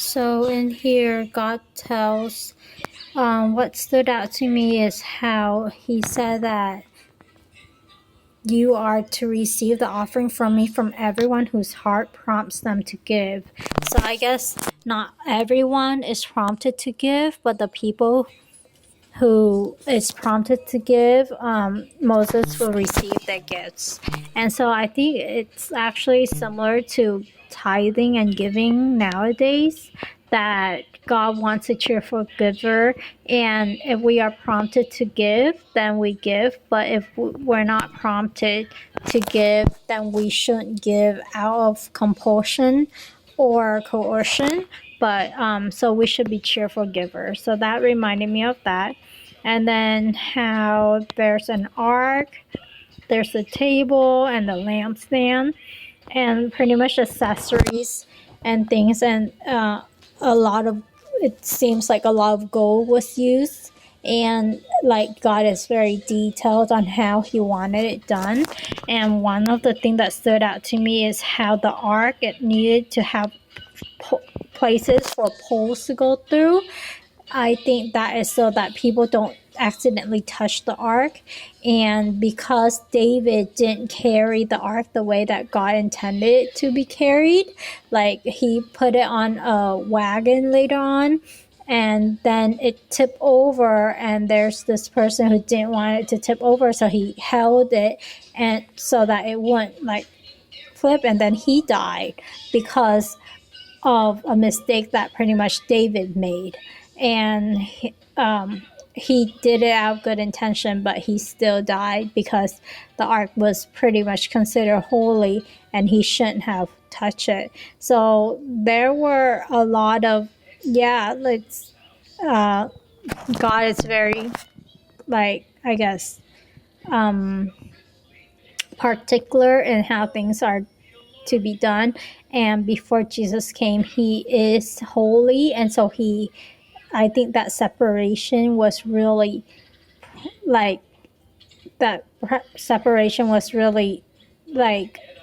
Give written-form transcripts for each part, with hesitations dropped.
So in here, God tells, what stood out to me is how he said that you are to receive the offering from me from everyone whose heart prompts them to give. So I guess not everyone is prompted to give, but the people who is prompted to give, Moses will receive their gifts. And so I think it's actually similar to tithing and giving nowadays, that God wants a cheerful giver. And if we are prompted to give, then we give. But if we're not prompted to give, then we shouldn't give out of compulsion or coercion. But so we should be cheerful givers. So that reminded me of that. And then how there's an ark, there's a table and the lampstand, and pretty much accessories and things. And it seems like a lot of gold was used. And like God is very detailed on how he wanted it done. And one of the things that stood out to me is how the ark, it needed to have places for poles to go through. I think that is so that people don't accidentally touch the ark. And because David didn't carry the ark the way that God intended it to be carried, like he put it on a wagon later on, and then it tipped over, and there's this person who didn't want it to tip over, so he held it and so that it wouldn't like flip, and then he died because of a mistake that pretty much David made. And he did it out of good intention, but he still died because the ark was pretty much considered holy and he shouldn't have touched it. So there were a lot of, God is very, I guess, particular in how things are to be done. And before Jesus came, he is holy, and so I think that separation was really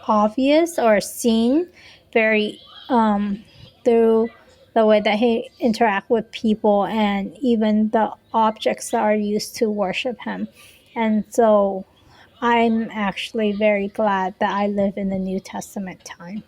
obvious or seen very through the way that he interact with people and even the objects that are used to worship him. And so I'm actually very glad that I live in the New Testament time.